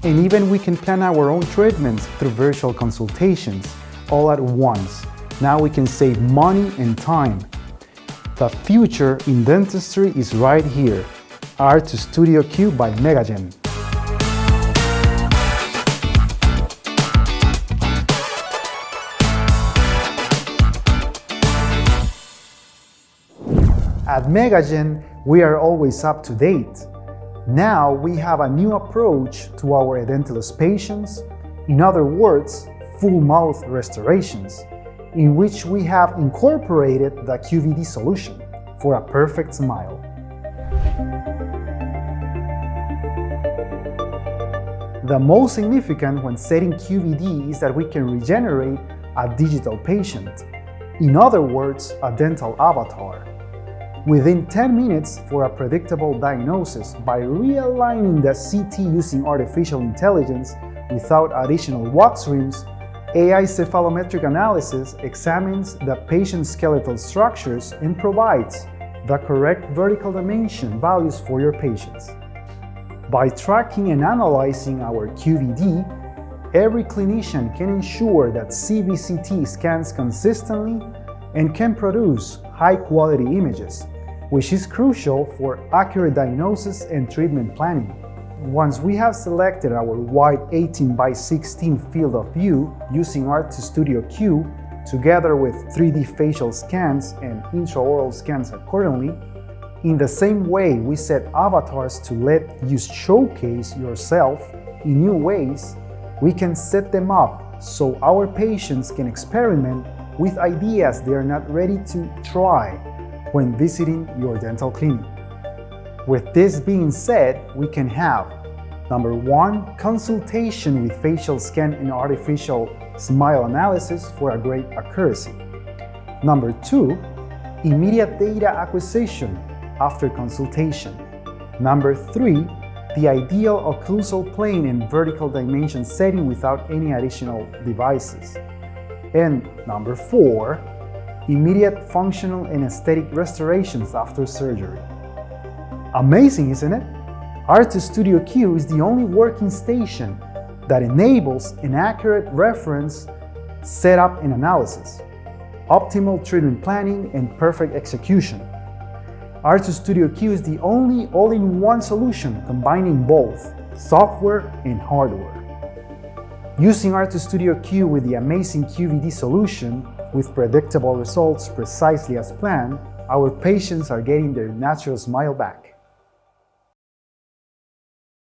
And even we can plan our own treatments through virtual consultations, all at once. Now we can save money and time. The future in dentistry is right here. Art to Studio Q by MegaGen. At MegaGen, we are always up to date. Now we have a new approach to our edentulous patients, in other words, full mouth restorations, in which we have incorporated the QVD solution for a perfect smile. The most significant when setting QVD is that we can regenerate a digital patient, in other words, a dental avatar, within 10 minutes for a predictable diagnosis by realigning the CT using artificial intelligence without additional wax rims. AI cephalometric analysis examines the patient's skeletal structures and provides the correct vertical dimension values for your patients. By tracking and analyzing our QVD, every clinician can ensure that CBCT scans consistently and can produce high-quality images, which is crucial for accurate diagnosis and treatment planning. Once we have selected our wide 18 by 16 field of view using Art to Studio Q, together with 3D facial scans and intraoral scans accordingly, in the same way we set avatars to let you showcase yourself in new ways, we can set them up so our patients can experiment with ideas they are not ready to try when visiting your dental clinic. With this being said, we can have number 1, consultation with facial scan and artificial smile analysis for a great accuracy. Number 2, immediate data acquisition after consultation. Number 3, the ideal occlusal plane and vertical dimension setting without any additional devices. And number 4, immediate functional and aesthetic restorations after surgery. Amazing, isn't it? Art to Studio Q is the only working station that enables an accurate reference, setup and analysis, optimal treatment planning and perfect execution. Art to Studio Q is the only all-in-one solution combining both software and hardware. Using Art to Studio Q with the amazing QVD solution, with predictable results precisely as planned, our patients are getting their natural smile back.